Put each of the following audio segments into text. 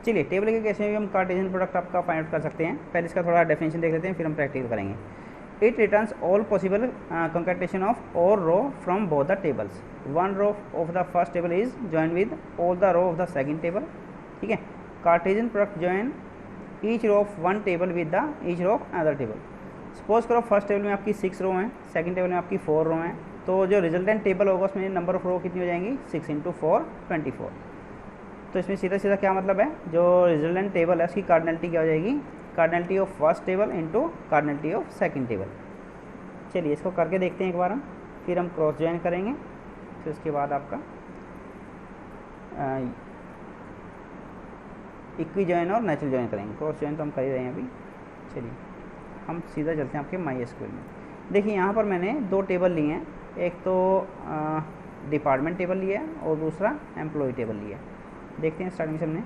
चलिए टेबल के केस में भी हम कार्टेशियन प्रोडक्ट आपका फाइंड आउट कर सकते हैं। पहले इसका थोड़ा डेफिनेशन देख लेते हैं, फिर हम प्रैक्टिकल करेंगे। It returns all possible concatenation of और row from both the tables. One row of the first table is join with all the row of the second table. ठीक है, Cartesian product join each row of one table with the each row of other table. Suppose करो first table में आपकी 6 रो हैं, second table में आपकी 4 रो हैं, तो जो रिजल्टेंट टेबल होगा उसमें नंबर ऑफ रो कितनी हो जाएंगी, 6 × 4 24। तो इसमें सीधा सीधा क्या मतलब है, जो रिजल्टेंट टेबल है उसकी कार्डिनलिटी क्या हो जाएगी, cardinality of first table into cardinality of second table. चलिए इसको करके देखते हैं एक बार हम, फिर हम क्रॉस ज्वाइन करेंगे, फिर उसके बाद आपका इक्वी ज्वाइन और नेचुरल ज्वाइन करेंगे। क्रॉस ज्वाइन तो हम कर ही रहे हैं अभी। चलिए हम सीधा चलते हैं आपके MySQL में। देखिए यहाँ पर मैंने 2 टेबल लिए हैं, एक तो डिपार्टमेंट टेबल लिया है और दूसरा एम्प्लॉय टेबल लिया है। देखते हैं स्टार्टिंग से हमने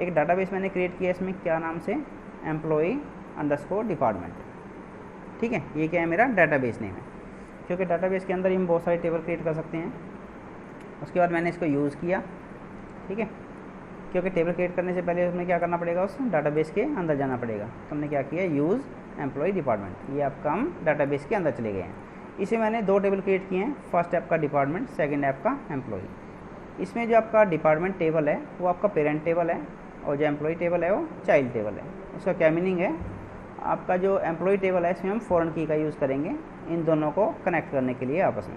एक डाटाबेस मैंने क्रिएट किया, इसमें क्या नाम से, employee_department। ठीक है, ये क्या है, मेरा डाटाबेस नेम है, क्योंकि डाटाबेस के अंदर ही हम बहुत सारे टेबल क्रिएट कर सकते हैं। उसके बाद मैंने इसको यूज़ किया। ठीक है, क्योंकि टेबल क्रिएट करने से पहले हमें क्या करना पड़ेगा, उस डाटाबेस के अंदर जाना पड़ेगा। तो हमने क्या किया, यूज़ एम्प्लॉय डिपार्टमेंट, ये आपका हम डाटाबेस के अंदर चले गए हैं। इसे मैंने 2 टेबल क्रिएट किए हैं, फर्स्ट ऐप का डिपार्टमेंट, सेकंड ऐप का एम्प्लॉय। इसमें जो आपका डिपार्टमेंट टेबल है वो आपका पेरेंट टेबल है, और जो एम्प्लॉय टेबल है वो चाइल्ड टेबल है। उसका क्या मीनिंग है, आपका जो एम्प्लॉय टेबल है इसमें हम फॉरेन की का यूज़ करेंगे इन दोनों को कनेक्ट करने के लिए आपस में।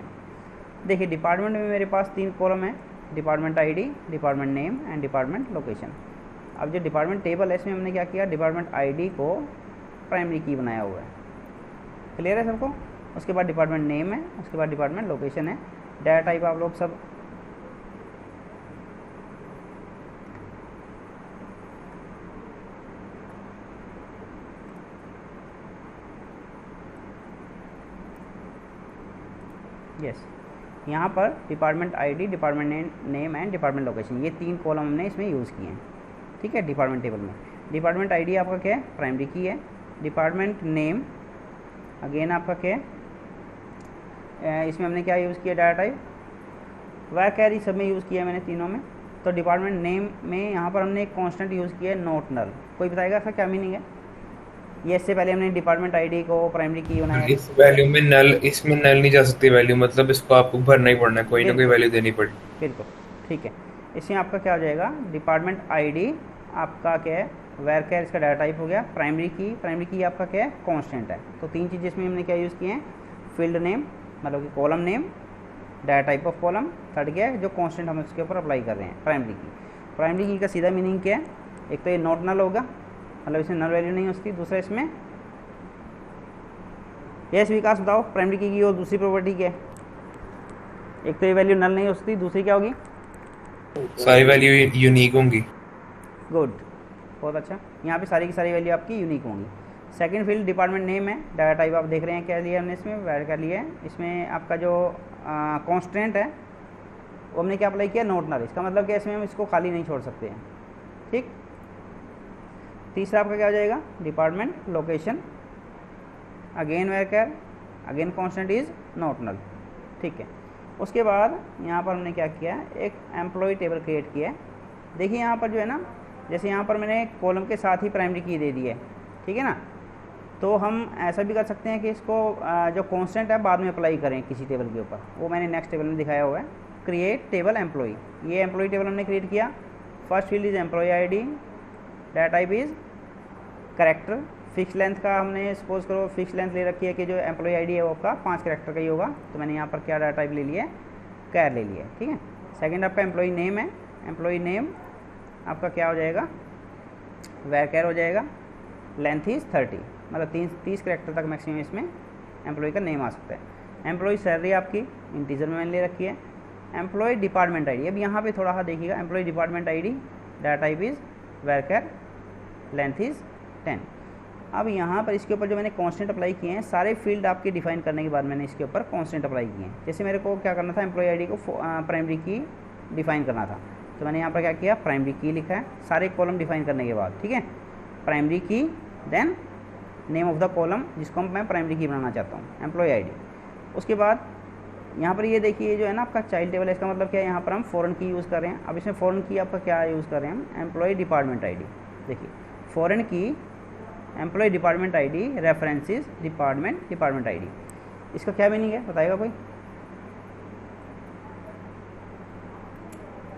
देखिए डिपार्टमेंट में मेरे पास 3 कॉलम है, department ID, department name and department location. अब जो डिपार्टमेंट टेबल है इसमें हमने क्या किया, डिपार्टमेंट ID को प्राइमरी की बनाया हुआ है। क्लियर है सबको। उसके बाद डिपार्टमेंट नेम है, उसके बाद डिपार्टमेंट लोकेशन है। डाटा टाइप आप लोग सब यहाँ पर department ID, department name and department location, ये 3 कॉलम हमने इसमें यूज़ किए हैं। ठीक है, डिपार्टमेंट टेबल में डिपार्टमेंट ID आपका क्या है, प्राइमरी की है। डिपार्टमेंट नेम अगेन आपका क्या है, इसमें हमने क्या यूज़ किया, डाटा टाइप वैर सब में यूज़ किया है मैंने तीनों में। तो डिपार्टमेंट नेम में यहाँ पर हमने एक कॉन्स्टेंट यूज़ किया है, नॉट नल। कोई बताएगा इसका क्या मीनिंग है, ये इससे पहले हमने डिपार्टमेंट ID को प्राइमरी की बनाया। इस वैल्यू में नल, इसमें नल नहीं जा सकती वैल्यू, मतलब इसको आपको भरना ही पड़ना है, कोई ना कोई बिल्कुल वैल्यू देनी पड़े। बिल्कुल, ठीक है। इसमें आपका क्या हो जाएगा, डिपार्टमेंट ID आपका क्या है, वेर कैर, इसका डाटा टाइप हो गया। प्राइमरी की आपका क्या है, कांस्टेंट है। तो 3 चीज़ें इसमें हमने क्या यूज़ किए हैं, फील्ड नेम मतलब कि column name, data type of column, third क्या है जो कांस्टेंट हम इसके ऊपर अप्लाई कर रहे हैं, प्राइमरी की का सीधा मीनिंग क्या है, एक तो ये नॉट नल होगा, मतलब इसमें नल वैल्यू नहीं हो सकती। दूसरा इसमें यस विकास बताओ, प्राइमरी की और दूसरी प्रॉपर्टी क्या है, एक तो ये वैल्यू नल नहीं हो सकती, दूसरी क्या होगी, सारी वैल्यू यूनिक होंगी। गुड, बहुत अच्छा। यहाँ पे सारी की सारी वैल्यू आपकी यूनिक होंगी। सेकंड फील्ड डिपार्टमेंट नेम है, डाटा टाइप आप देख रहे हैं क्या लिया हमने इसमें, वैर का लिया है। इसमें आपका जो कांस्टेंट है वो हमने क्या अप्लाई किया, नॉट नल। इसका मतलब क्या, इसमें हम इसको खाली नहीं छोड़ सकते हैं। ठीक, तीसरा आपका क्या हो जाएगा, department location, again varchar, again constant is not null. ठीक है, उसके बाद यहाँ पर हमने क्या किया, एक एम्प्लॉय टेबल क्रिएट किया है। देखिए यहाँ पर जो है ना, जैसे यहाँ पर मैंने कॉलम के साथ ही प्राइमरी की दे दी है, ठीक है ना। तो हम ऐसा भी कर सकते हैं कि इसको जो कांस्टेंट है बाद में अप्लाई करें किसी टेबल के ऊपर, वो मैंने नेक्स्ट टेबल में दिखाया हुआ है। क्रिएट टेबल एम्प्लॉय, ये एम्प्लॉय टेबल हमने क्रिएट किया। First field is employee ID, data type is character, fix length का हमने सपोज करो फिक्स लेंथ ले रखी है कि जो एम्प्लॉय ID है वो आपका 5 कैरेक्टर का ही होगा, तो मैंने यहाँ पर क्या डाटा टाइप ले लिया है, कैर ले लिया है। ठीक है, सेकंड आपका एम्प्लॉय नेम है, एम्प्लॉय नेम आपका क्या हो जाएगा, वैर कैर हो जाएगा। लेंथ इज़ 30, मतलब 30 कैरेक्टर तक मैक्सिमम इसमें एम्प्लॉय का नेम आ सकता है। एम्प्लॉय सैलरी आपकी इंटीजर में मैंने ले रखी है। एम्प्लॉय डिपार्टमेंट ID, अब यहाँ पे थोड़ा सा देखिएगा, employee department ID, data type is varchar, length is 10। अब यहाँ पर इसके ऊपर जो मैंने कांस्टेंट अप्लाई किए हैं, सारे फील्ड आपके डिफाइन करने के बाद मैंने इसके ऊपर कांस्टेंट अप्लाई किए हैं। जैसे मेरे को क्या करना था, एम्प्लॉय ID को प्राइमरी की डिफाइन करना था, तो मैंने यहाँ पर क्या किया, प्राइमरी की लिखा है सारे कॉलम डिफाइन करने के बाद। ठीक है, primary key, then name of the column जिसको मैं प्राइमरी की बनाना चाहता हूँ, एम्प्लॉय ID। उसके बाद यहाँ पर ये देखिए जो है ना आपका चाइल्ड टेबल है, इसका मतलब क्या है, यहाँ पर हम फॉरेन की यूज़ कर रहे हैं। अब इसमें फॉरेन की आपका क्या यूज़ कर रहे हैं हम, एम्प्लॉय डिपार्टमेंट आईडी। देखिए foreign key employee department ID references department ID, इसका क्या मीनिंग है बताएगा कोई?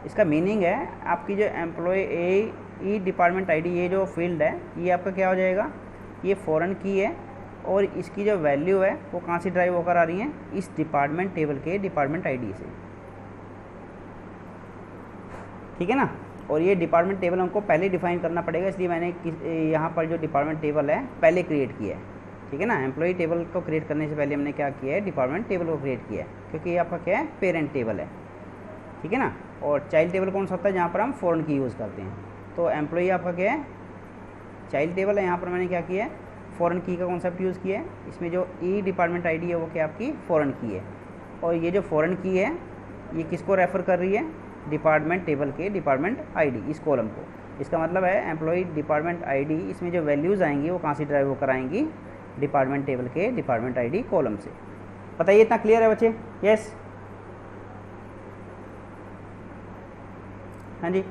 इसका मीनिंग है आपकी जो एम्प्लॉय ई डिपार्टमेंट आईडी, ये जो फील्ड है ये आपका क्या हो जाएगा, ये फॉरेन की है और इसकी जो वैल्यू है वो कहाँ से ड्राइव होकर आ रही है, इस डिपार्टमेंट टेबल के डिपार्टमेंट आईडी से, ठीक है ना। और ये डिपार्टमेंट टेबल हमको पहले डिफाइन करना पड़ेगा, इसलिए मैंने यहाँ पर जो डिपार्टमेंट टेबल है पहले क्रिएट किया है, ठीक है ना। एम्प्लॉय टेबल को क्रिएट करने से पहले हमने क्या किया है, डिपार्टमेंट टेबल को क्रिएट किया है, क्योंकि ये आपका क्या है, पेरेंट टेबल है, ठीक है ना। और चाइल्ड टेबल कौन सा होता है, जहाँ पर हम फॉरेन की यूज़ करते हैं। तो एम्प्लॉय आपका क्या है, चाइल्ड टेबल है, यहाँ पर मैंने क्या किया है, फॉरेन की का कॉन्सेप्ट यूज़ किया है। इसमें जो ई डिपार्टमेंट आईडी है वो क्या आपकी फॉरेन की है, और ये जो फॉरेन की है ये किसको रेफ़र कर रही है, डिपार्टमेंट टेबल के डिपार्टमेंट आईडी, इस कॉलम को। इसका मतलब है एम्प्लॉय डिपार्टमेंट आईडी, इसमें जो वैल्यूज़ आएंगी वो कहाँ से ड्राइव होकर आएंगी, डिपार्टमेंट टेबल के डिपार्टमेंट आईडी कॉलम से। बताइए इतना क्लियर है बच्चे? यस, हाँ जी,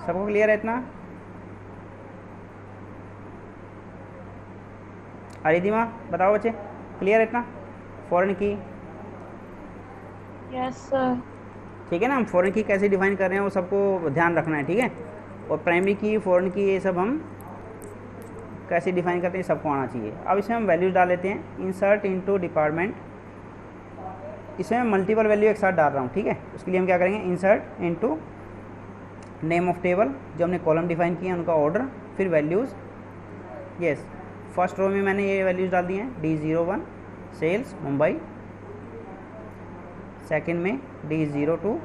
सबको क्लियर है इतना? अरिदिमा बताओ बच्चे, क्लियर है इतना? फॉरेन की, यस सर। ठीक है ना। हम फॉरेन की कैसे डिफाइन कर रहे हैं वो सबको ध्यान रखना है, ठीक है। और प्राइमरी की, फॉरेन की, ये सब हम कैसे डिफाइन करते हैं सबको आना चाहिए। अब इसमें हम वैल्यूज डाल लेते हैं, इंसर्ट इनटू डिपार्टमेंट। इसमें मैं मल्टीपल वैल्यू एक साथ डाल रहा हूँ, ठीक है। उसके लिए हम क्या करेंगे, insert into name of table, जो हमने कॉलम डिफाइन किए हैं उनका ऑर्डर, फिर वैल्यूज़। यस, फर्स्ट रो में मैंने ये वैल्यूज़ डाल दी हैं, D01 सेल्स मुंबई, सेकंड में D02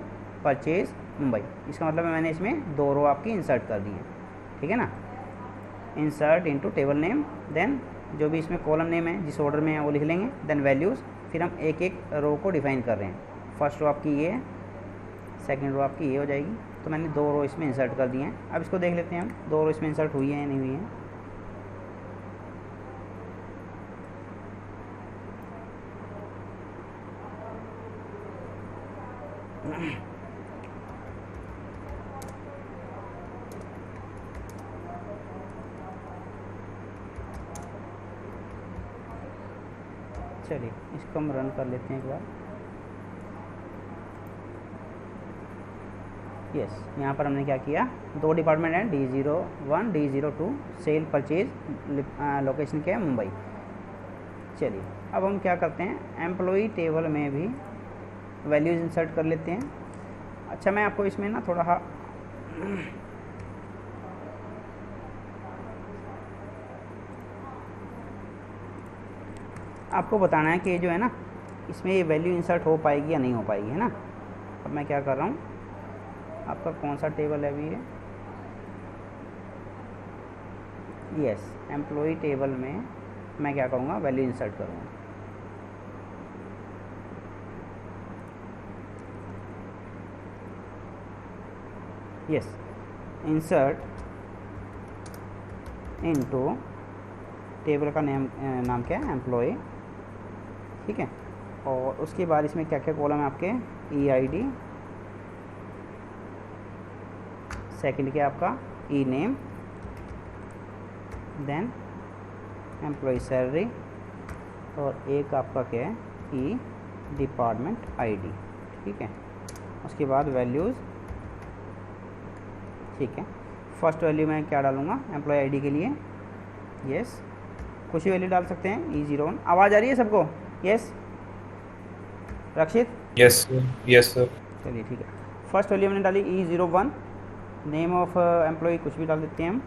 परचेज मुंबई। इसका मतलब है मैंने इसमें 2 रो आपकी इंसर्ट कर दी हैं, ठीक है ना। Insert into table name, then जो भी इसमें कॉलम नेम है जिस ऑर्डर में है वो लिख लेंगे, देन वैल्यूज़। फिर हम एक एक रो को डिफाइन कर रहे हैं। फर्स्ट रो आपकी ये है, सेकंड रो आपकी ये हो जाएगी। तो मैंने 2 रो इसमें इंसर्ट कर दिए हैं। अब इसको देख लेते हैं हम, 2 रो इसमें इंसर्ट हुई है या नहीं हुई है। चलिए इसको हम रन कर लेते हैं एक बार। यस, यहाँ पर हमने क्या किया, 2 डिपार्टमेंट हैं, D01 D02 cell purchase, location क्या है मुंबई। चलिए अब हम क्या करते हैं, एम्प्लॉई टेबल में भी वैल्यूज़ इंसर्ट कर लेते हैं। अच्छा, मैं आपको इसमें ना थोड़ा आपको बताना है कि जो है ना इसमें ये वैल्यू इंसर्ट हो पाएगी या नहीं हो पाएगी, है ना। अब मैं क्या कर रहा हूँ, आपका कौन सा टेबल है अभी ये, यस, एम्प्लॉई टेबल में मैं क्या करूँगा, वैल्यू इंसर्ट करूँगा। यस, इंसर्ट इनटू टेबल का नाम क्या है, एम्प्लॉय, ठीक है। और उसके बाद इसमें क्या क्या कॉलम है आपके, EID, सेकंड क्या आपका E-नेम, देन एम्प्लॉय सैलरी, और एक आपका क्या है, E डिपार्टमेंट ID, ठीक है। उसके बाद वैल्यूज़, ठीक है। फर्स्ट वैल्यू मैं क्या डालूँगा, एम्प्लॉय ID के लिए, यस, कुछ ही वैल्यू डाल सकते हैं, E01। आवाज़ आ रही है सबको? Yes Rakshit? Yes yes sir. चलिए ठीक है। फर्स्ट वैल्यू हमने डाली E01, नेम ऑफ एम्प्लॉय कुछ भी डाल देते हैं हम,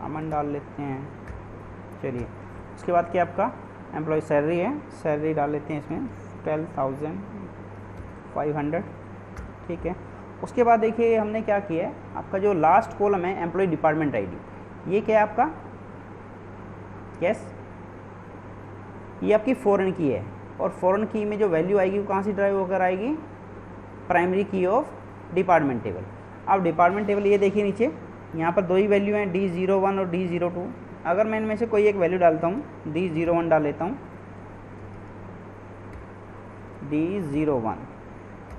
अमन डाल लेते हैं। चलिए उसके बाद क्या आपका एम्प्लॉय सैलरी है, सैलरी डाल लेते हैं इसमें 12,500, ठीक है। उसके बाद देखिए हमने क्या किया है, आपका जो लास्ट कॉलम है एम्प्लॉय डिपार्टमेंट ID, ये क्या है आपका, यस, ये आपकी फॉरेन की है। और फॉरेन की में जो वैल्यू आएगी वो कहाँ से ड्राइव होकर आएगी, प्राइमरी की ऑफ डिपार्टमेंट टेबल। अब डिपार्टमेंट टेबल ये देखिए नीचे, यहाँ पर 2 ही वैल्यू हैं, D01 और D02। अगर मैं इनमें से कोई एक वैल्यू डालता हूँ, D01 डाल लेता हूँ, D01,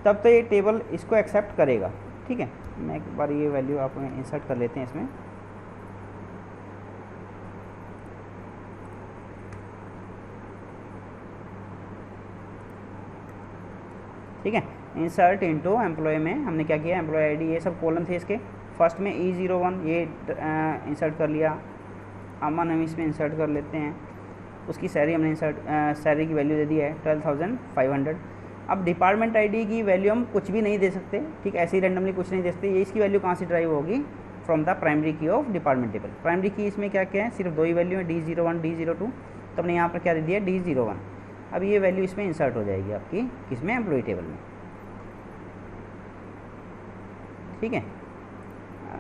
तब तो ये टेबल इसको एक्सेप्ट करेगा। ठीक है, मैं एक बार ये वैल्यू आप इंसर्ट कर लेते हैं इसमें। ठीक है, इंसर्ट इनटू एम्प्लॉय में हमने क्या किया, एम्प्लॉय आईडी ये सब कॉलम थे इसके, फर्स्ट में E01 ये इंसर्ट कर लिया। अमन हम इसमें इंसर्ट कर लेते हैं, उसकी सैलरी हमने इंसर्ट सैलरी की वैल्यू दे दी है 12,500। अब डिपार्टमेंट आईडी की वैल्यू हम कुछ भी नहीं दे सकते, ठीक, ऐसे ही रैंडमली कुछ नहीं दे सकते। ये इसकी वैल्यू कहाँ से ड्राइव होगी, फ्रॉम द प्राइमरी की ऑफ डिपार्टमेंट टेबल। प्राइमरी की इसमें क्या क्या है, सिर्फ दो ही वैल्यू है, D01 D02। तो हमने यहाँ पर क्या दे दिया, D01। अब ये वैल्यू इसमें इंसर्ट हो जाएगी आपकी किसमें, एम्प्लॉय टेबल में। ठीक है,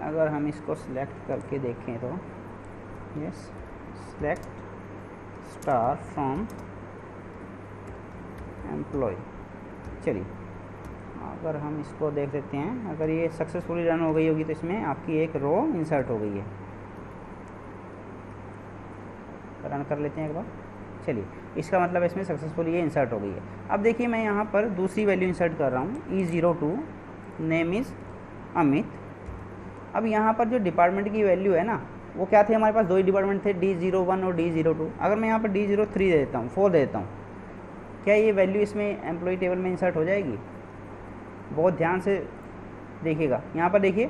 अगर हम इसको सिलेक्ट करके देखें तो yes, select star from employ. चलिए अगर हम इसको देख लेते हैं, अगर ये सक्सेसफुली रन हो गई होगी तो इसमें आपकी एक रो इंसर्ट हो गई है। रन कर लेते हैं एक बार। चलिए, इसका मतलब इसमें सक्सेसफुली ये इंसर्ट हो गई है। अब देखिए मैं यहाँ पर दूसरी वैल्यू इंसर्ट कर रहा हूँ, E02, नेम इज़ अमित। अब यहाँ पर जो डिपार्टमेंट की वैल्यू है ना, वो क्या थे, हमारे पास दो ही डिपार्टमेंट थे, D01 और D02। अगर मैं यहाँ पर D03 दे देता हूँ, 4 दे देता हूँ, क्या ये वैल्यू इसमें एम्प्लॉय टेबल में इंसर्ट हो जाएगी? बहुत ध्यान से देखिएगा, यहाँ पर देखिए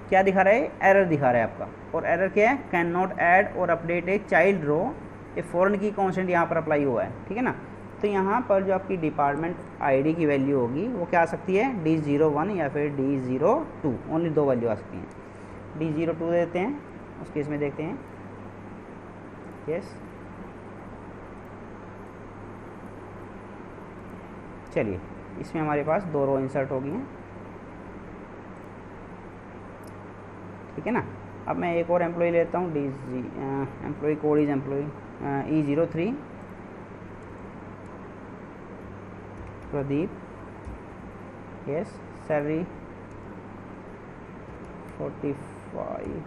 क्या दिखा रहा है, एरर दिखा रहा है आपका। और एरर क्या है, cannot add or update a child row, a foreign key constant यहाँ पर अप्लाई हुआ है। ठीक है ना, तो यहाँ पर जो आपकी डिपार्टमेंट आईडी की वैल्यू होगी वो क्या आ सकती है, D01 या फिर D02, ओनली दो वैल्यू आ सकती हैं। D02 देते हैं, उस केस में देखते हैं, यस। चलिए, इसमें हमारे पास दो रो इंसर्ट हो गई हैं। ठीक है ना, अब मैं एक और एम्प्लॉय लेता हूँ, employee code is employee E03 Pradeep, yes, salary 45।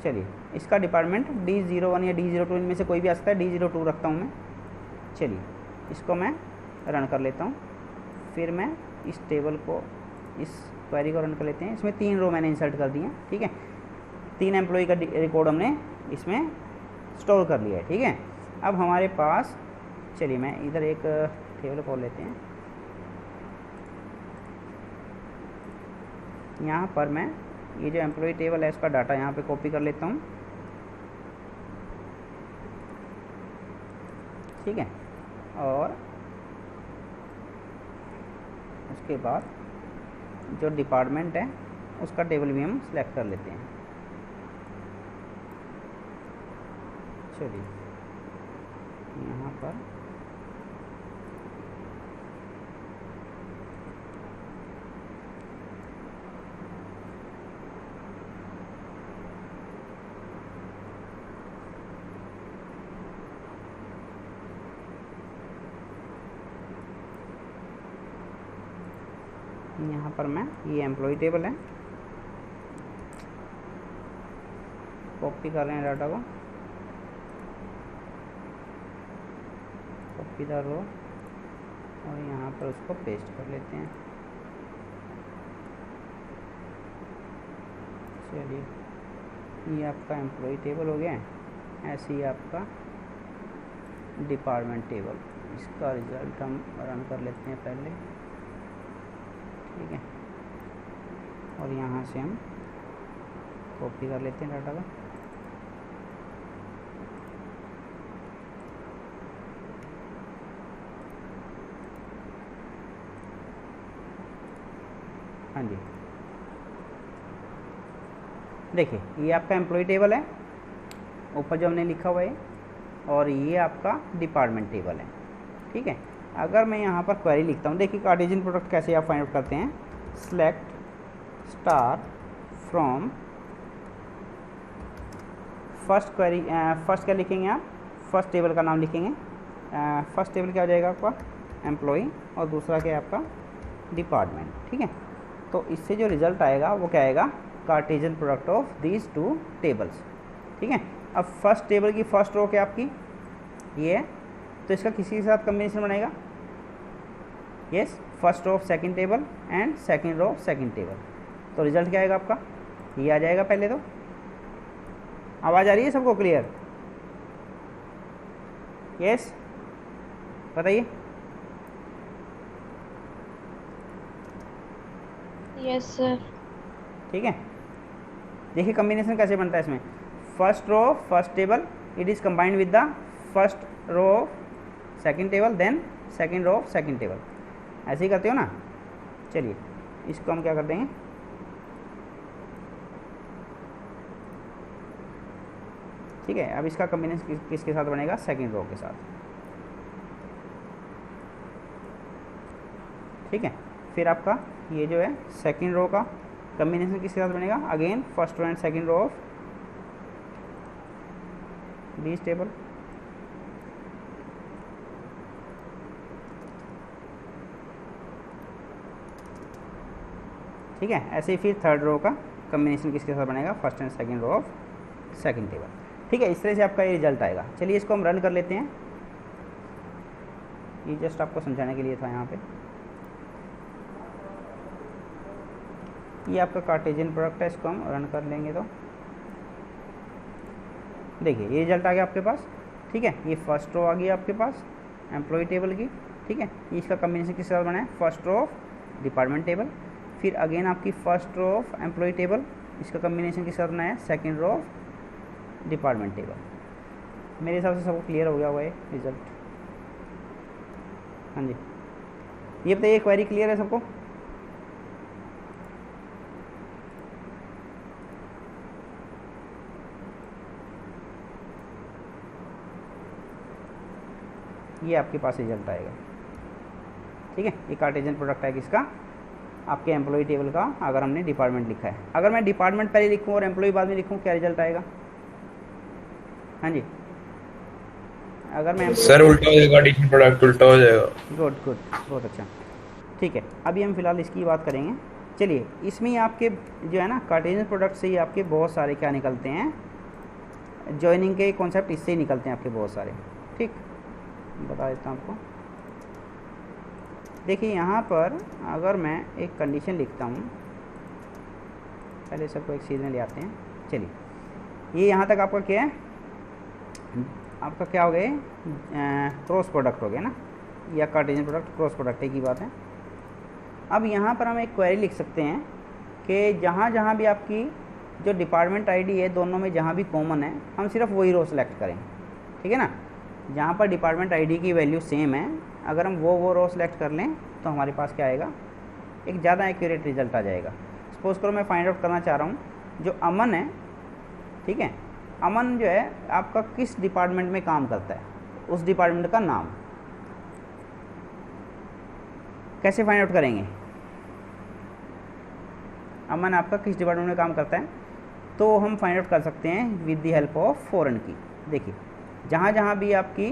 चलिए, इसका डिपार्टमेंट D01 या D02 इनमें से कोई भी आ सकता है, D02 रखता हूँ मैं। चलिए, इसको मैं रन कर लेता हूँ। फिर मैं इस टेबल को, इस क्वेरी को रन कर लेते हैं। इसमें 3 रो मैंने इंसर्ट कर दी हैं। ठीक है, 3 एम्प्लॉय का रिकॉर्ड हमने इसमें स्टोर कर लिया है। ठीक है, अब हमारे पास, चलिए मैं इधर एक टेबल खोल लेते हैं। यहाँ पर मैं ये जो एम्प्लॉय टेबल है इसका डाटा यहाँ पे कॉपी कर लेता हूँ। ठीक है, और उसके बाद जो डिपार्टमेंट है उसका टेबल भी हम सिलेक्ट कर लेते हैं। चलिए, यहाँ पर मैं ये एम्प्लॉय टेबल है, कॉपी कर रहे हैं डाटा को, कॉपी द रो, और यहाँ पर उसको पेस्ट कर लेते हैं। चलिए, ये आपका एम्प्लॉय टेबल हो गया है। ऐसे ही आपका डिपार्टमेंट टेबल, इसका रिज़ल्ट हम रन कर लेते हैं पहले। ठीक है, और यहाँ से हम कॉपी कर लेते हैं डाटा का। हाँ जी, देखिए ये आपका एम्प्लॉय टेबल है, ऊपर जो हमने लिखा हुआ है, और ये आपका डिपार्टमेंट टेबल है। ठीक है, अगर मैं यहाँ पर क्वेरी लिखता हूँ, देखिए कार्टेशियन प्रोडक्ट कैसे आप फाइंड आउट करते हैं, select star from first query, first क्या लिखेंगे आप, फर्स्ट टेबल का नाम लिखेंगे। फर्स्ट टेबल क्या हो जाएगा आपका, एम्प्लॉय, और दूसरा क्या है आपका, डिपार्टमेंट। ठीक है, तो इससे जो रिज़ल्ट आएगा वो क्या आएगा, Cartesian product of these 2 tables. ठीक है, अब फर्स्ट टेबल की फर्स्ट रो क्या आपकी ये है, तो इसका किसी के साथ कम्बिनेशन बनेगा? Yes, first row of second table and second row of second table. तो रिजल्ट क्या आएगा आपका? ये आ जाएगा। पहले तो आवाज़ आ रही है सबको क्लियर? यस, बताइए। Yes sir. ठीक है, देखिए कम्बिनेशन कैसे बनता है इसमें। First row of first table it is combined with the first row of second table then second row of second table. ऐसे ही करते हो ना। चलिए इसको हम क्या कर देंगे, ठीक है। अब इसका कम्बिनेशन किसके साथ बनेगा? सेकंड रो के साथ। ठीक है, फिर आपका ये जो है सेकंड रो का कम्बिनेशन किसके साथ बनेगा? Again first row and second row of this table. ठीक है, ऐसे ही फिर थर्ड रो का कम्बिनेशन किसके साथ बनेगा? First and second row of second table. ठीक है, इस तरह से आपका ये रिजल्ट आएगा। चलिए इसको हम रन कर लेते हैं। ये जस्ट आपको समझाने के लिए था यहाँ पे। ये आपका कार्टेशियन प्रोडक्ट है, इसको हम रन कर लेंगे तो देखिए ये रिजल्ट आ गया आपके पास। ठीक है, ये फर्स्ट रो आ गई आपके पास एम्प्लॉय टेबल की। ठीक है, ये इसका कम्बिनेशन किसके साथ बना है? First row of department table. फिर अगेन आपकी first row of employee table, इसका कम्बिनेशन किसके साथ बना है? Second row of department table. मेरे हिसाब से सबको क्लियर हो गया हुआ है रिजल्ट। हाँ जी, ये बताइए क्वेरी क्लियर है सबको? ये आपके पास रिजल्ट आएगा। ठीक है, ये कार्टेशियन प्रोडक्ट है किसका? आपके एम्प्लॉय टेबल का। अगर हमने डिपार्टमेंट लिखा है, अगर मैं डिपार्टमेंट पहले लिखूँ और एम्प्लॉय बाद में लिखूँ, क्या रिजल्ट आएगा? हाँ जी, अगर मैं सर उल्टा हो जाएगा, कार्टेशियन प्रोडक्ट उल्टा हो जाएगा। गुड गुड, बहुत अच्छा। ठीक है, अभी हम फिलहाल इसकी बात करेंगे। चलिए, इसमें ही आपके जो है ना कार्टेशियन प्रोडक्ट से ही आपके बहुत सारे क्या निकलते हैं, जॉइनिंग के कॉन्सेप्ट इससे ही निकलते हैं आपके बहुत सारे। ठीक, बता देता हूँ आपको। देखिए यहाँ पर अगर मैं एक कंडीशन लिखता हूँ, पहले सबको एक सीरीज में ले आते हैं। चलिए, ये यहाँ तक आपका क्या है? आपका क्या हो गया? क्रॉस प्रोडक्ट हो गया ना, या कार्टेशियन प्रोडक्ट क्रॉस प्रोडक्ट एक ही बात है। अब यहाँ पर हम एक क्वेरी लिख सकते हैं कि जहाँ जहाँ भी आपकी जो डिपार्टमेंट आईडी है, दोनों में जहाँ भी कॉमन है, हम सिर्फ वही रो सेलेक्ट करें। ठीक है ना, जहाँ पर डिपार्टमेंट आईडी की वैल्यू सेम है, अगर हम वो रो सेलेक्ट कर लें तो हमारे पास क्या आएगा? एक ज़्यादा एक्यूरेट रिजल्ट आ जाएगा। सपोज करो मैं फाइंड आउट करना चाह रहा हूँ जो अमन है। ठीक है, अमन जो है आपका किस डिपार्टमेंट में काम करता है, उस डिपार्टमेंट का नाम कैसे फाइंड आउट करेंगे? अमन आपका किस डिपार्टमेंट में काम करता है, तो हम फाइंड आउट कर सकते हैं with the help of foreign की। देखिए, जहाँ जहाँ भी आपकी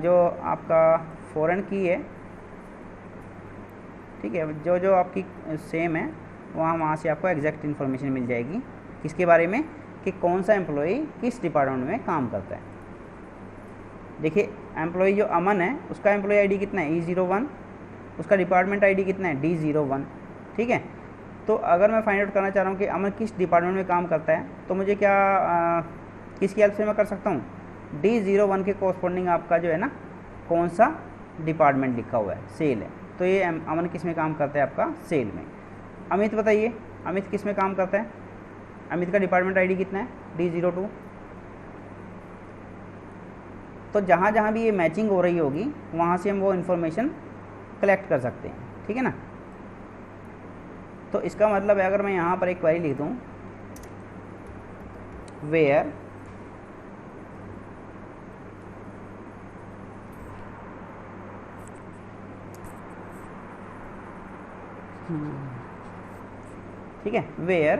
जो आपका फॉरेन की है, ठीक है, जो जो आपकी सेम है, वहाँ से आपको एग्जैक्ट इन्फॉर्मेशन मिल जाएगी किसके बारे में, कि कौन सा एम्प्लॉई किस डिपार्टमेंट में काम करता है। देखिए, एम्प्लॉई जो अमन है उसका एम्प्लॉई आईडी कितना है? E01। उसका डिपार्टमेंट आईडी कितना है? D01। ठीक है, तो अगर मैं फाइंड आउट करना चाह रहा हूँ कि अमन किस डिपार्टमेंट में काम करता है, तो मुझे क्या किसकी हेल्प से मैं कर सकता हूँ? D01 के कोरस्पॉन्डिंग आपका जो है ना, कौन सा डिपार्टमेंट लिखा हुआ है, सेल है, तो ये अमन किस में काम करता है? आपका सेल में। अमित बताइए, अमित किस में काम करता है? अमित का डिपार्टमेंट आईडी कितना है? D02। तो जहाँ जहाँ भी ये मैचिंग हो रही होगी, वहाँ से हम वो इन्फॉर्मेशन कलेक्ट कर सकते हैं। ठीक है ना, तो इसका मतलब है अगर मैं यहाँ पर एक क्वेरी लिख दूँ, वेयर ठीक है, वेयर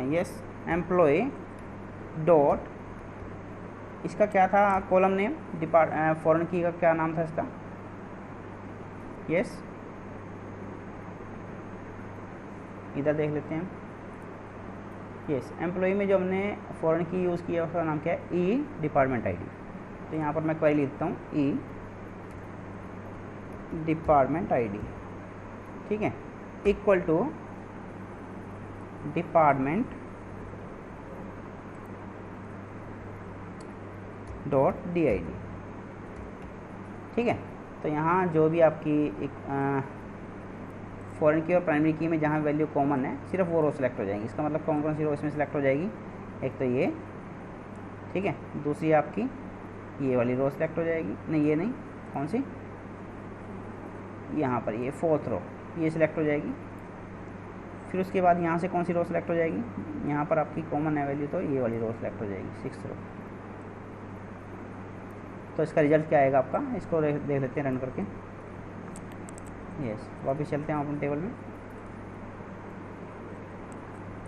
यस एम्प्लॉय डॉट, इसका क्या था कॉलम नेम? फॉरेन की का क्या नाम था इसका? यस, इधर देख लेते हैं। यस, एम्प्लॉय में जो हमने फॉरेन की यूज़ किया उसका नाम क्या है? ई डिपार्टमेंट आईडी। तो यहाँ पर मैं क्वेरी लिखता हूँ ई डिपार्टमेंट आईडी, ठीक है, equal to department dot DID, ठीक है। तो यहाँ जो भी आपकी एक फॉरेन की और प्राइमरी की में जहाँ वैल्यू कॉमन है सिर्फ वो रो सेलेक्ट हो जाएंगी। इसका मतलब कौन कौन सी रो इसमें सेलेक्ट हो जाएगी, एक तो ये, ठीक है, दूसरी आपकी ये वाली रो सेलेक्ट हो जाएगी, नहीं ये नहीं, कौन सी, यहाँ पर ये 4th रो ये सिलेक्ट हो जाएगी। फिर उसके बाद यहाँ से कौन सी रो सेलेक्ट हो जाएगी, यहाँ पर आपकी कॉमन है वैल्यू तो ये वाली रो सेलेक्ट हो जाएगी 6th रो। तो इसका रिजल्ट क्या आएगा आपका, इसको देख लेते हैं रन करके। यस, वापस चलते हैं अपने टेबल में।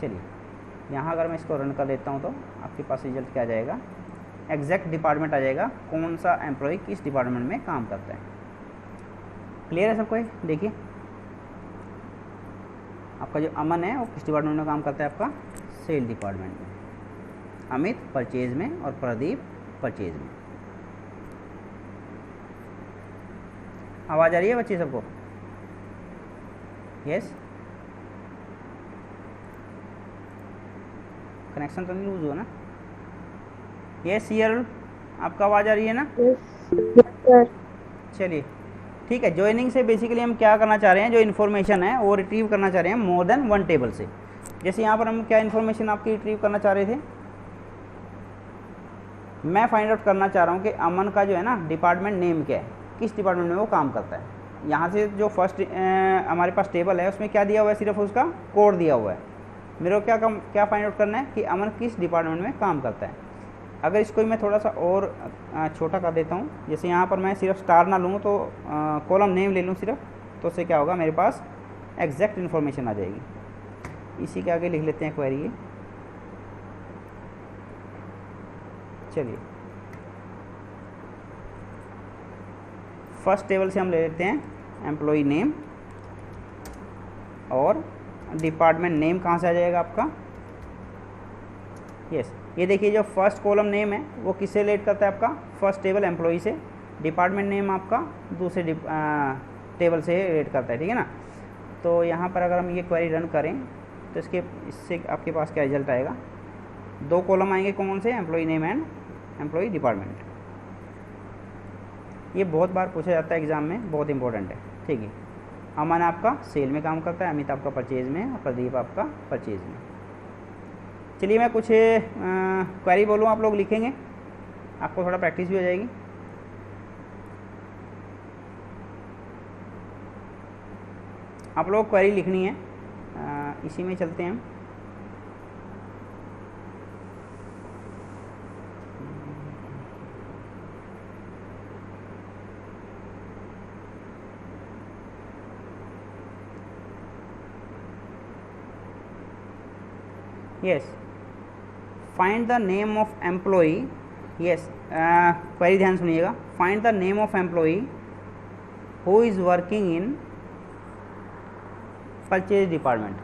चलिए यहाँ अगर मैं इसको रन कर देता हूँ तो आपके पास रिजल्ट क्या आ जाएगा, एग्जैक्ट डिपार्टमेंट आ जाएगा, कौन सा एम्प्लॉय किस डिपार्टमेंट में काम करता है। क्लियर है सबको? देखिए आपका जो अमन है वो किस डिपार्टमेंट में काम करता है, आपका सेल डिपार्टमेंट में, अमित परचेज में और प्रदीप परचेज में। आवाज़ आ रही है बच्चे सबको? यस, कनेक्शन तो नहीं लूज हुआ ना? यस यार, आपका आवाज़ आ रही है ना? यस। चलिए ठीक है। ज्वाइनिंग से बेसिकली हम क्या करना चाह रहे हैं, जो इन्फॉर्मेशन है वो रिट्रीव करना चाह रहे हैं मोर देन वन टेबल से। जैसे यहाँ पर हम क्या इन्फॉर्मेशन आपकी रिट्रीव करना चाह रहे थे, मैं फाइंड आउट करना चाह रहा हूँ कि अमन का जो है ना डिपार्टमेंट नेम क्या है, किस डिपार्टमेंट में वो काम करता है। यहाँ से जो फर्स्ट हमारे पास टेबल है उसमें क्या दिया हुआ है, सिर्फ उसका कोड दिया हुआ है। मेरे को क्या फाइंड आउट करना है कि अमन किस डिपार्टमेंट में काम करता है। अगर इसको मैं थोड़ा सा और छोटा कर देता हूँ, जैसे यहाँ पर मैं सिर्फ स्टार ना लूँ तो कॉलम नेम ले लूँ सिर्फ, तो उससे क्या होगा, मेरे पास एग्जैक्ट इन्फॉर्मेशन आ जाएगी। इसी के आगे लिख लेते हैं क्वेरी ये। चलिए फर्स्ट टेबल से हम ले लेते हैं एम्प्लॉय नेम, और डिपार्टमेंट नेम कहाँ से आ जाएगा आपका, यस ये देखिए जो फर्स्ट कॉलम नेम है वो किससे रिलेट करता है, आपका फर्स्ट टेबल एम्प्लॉय से। डिपार्टमेंट नेम आपका दूसरे टेबल से रिलेट करता है, ठीक है ना। तो यहाँ पर अगर हम ये क्वेरी रन करें तो इससे आपके पास क्या रिजल्ट आएगा, दो कॉलम आएंगे कौन से, employee name and employee department. ये बहुत बार पूछा जाता है एग्ज़ाम में, बहुत इंपॉर्टेंट है, ठीक है। अमन आपका सेल में काम करता है, अमित आपका परचेज में, और प्रदीप आपका परचेज में। चलिए मैं कुछ क्वेरी बोलूँ, आप लोग लिखेंगे, आपको थोड़ा प्रैक्टिस भी हो जाएगी। आप लोग क्वेरी लिखनी है, इसी में चलते हैं हम। Yes, find the name of employee. Yes, query ध्यान सुनिएगा। Find the name of employee who is working in purchase department.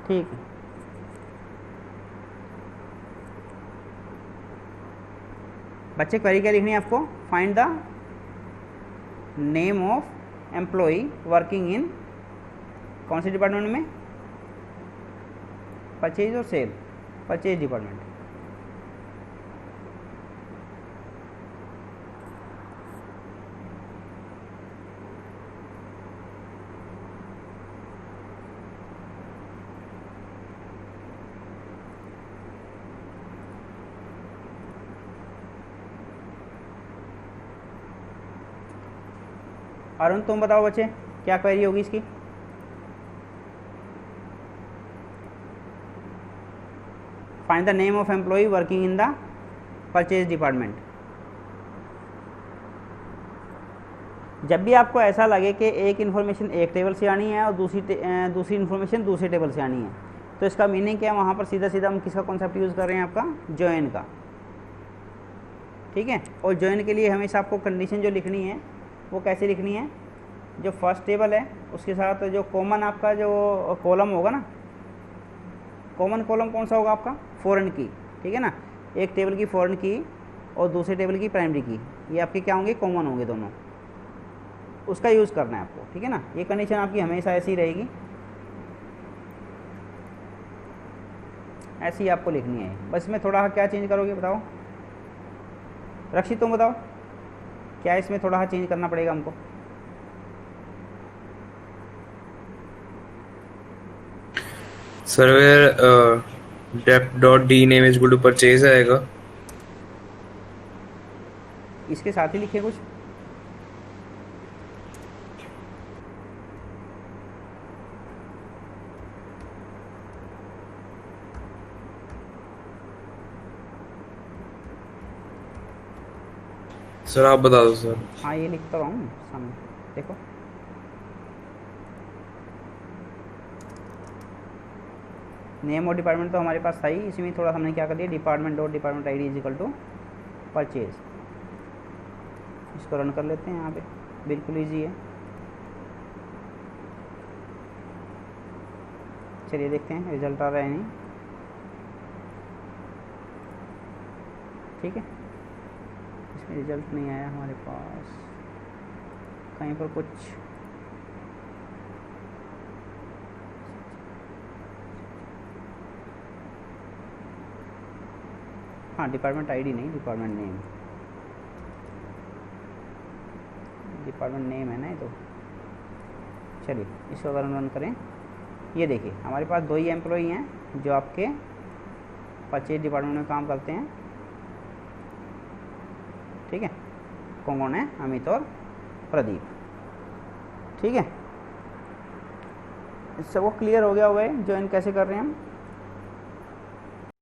ठीक है, बच्चे क्वेरी क्या लिखनी है आपको, find the name of employee working in कौन से डिपार्टमेंट में, परचेज और सेल, परचेज डिपार्टमेंट। अरुण तुम बताओ बच्चे क्या क्वेरी होगी इसकी। Find the name of employee working in the purchase department. जब भी आपको ऐसा लगे कि एक इन्फॉर्मेशन एक टेबल से आनी है और दूसरी इन्फॉर्मेशन दूसरे टेबल से आनी है, तो इसका मीनिंग क्या है, वहाँ पर सीधा सीधा हम किसका कॉन्सेप्ट यूज़ कर रहे हैं, आपका जॉइन का, ठीक है। और जॉइन के लिए हमेशा आपको कंडीशन जो लिखनी है वो कैसे लिखनी है, जो फर्स्ट टेबल है उसके साथ जो कॉमन आपका जो कॉलम होगा ना, कॉमन कॉलम कौन सा होगा आपका, फॉरेन की, ठीक है ना, एक टेबल की फॉरेन की और दूसरे टेबल की प्राइमरी की, ये आपके क्या होंगे, कॉमन होंगे दोनों, उसका यूज़ करना है आपको, ठीक है ना। ये कंडीशन आपकी हमेशा ऐसी रहेगी, ऐसी आपको लिखनी है। बस इसमें थोड़ा क्या चेंज करोगे बताओ रक्षित, तुम बताओ क्या इसमें थोड़ा चेंज करना पड़ेगा हमको। Sir dep dot D name is equal to purchase आएगा। इसके साथ ही लिखिए कुछ, सर आप बता दो सर। हाँ ये लिखता रहा हूँ सामने, देखो नेम और डिपार्टमेंट तो हमारे पास था ही, इसी में थोड़ा हमने क्या कर दिया, department dot department ID is equal to purchase. इसको रन कर लेते हैं यहाँ पे, बिल्कुल ईजी है। चलिए देखते हैं रिजल्ट आ रहा है नहीं, ठीक है, इसमें रिजल्ट नहीं आया हमारे पास, कहीं पर कुछ हाँ डिपार्टमेंट आईडी नहीं, डिपार्टमेंट नेम, डिपार्टमेंट नेम है ना ये तो। चलिए इसको अगर रन करें, ये देखिए हमारे पास दो ही एम्प्लॉई हैं जो आपके परचेज डिपार्टमेंट में काम करते हैं, ठीक है, कौन कौन है, अमित और प्रदीप, ठीक है। सबको क्लियर हो गया हुआ है ज्वाइन कैसे कर रहे हैं हम।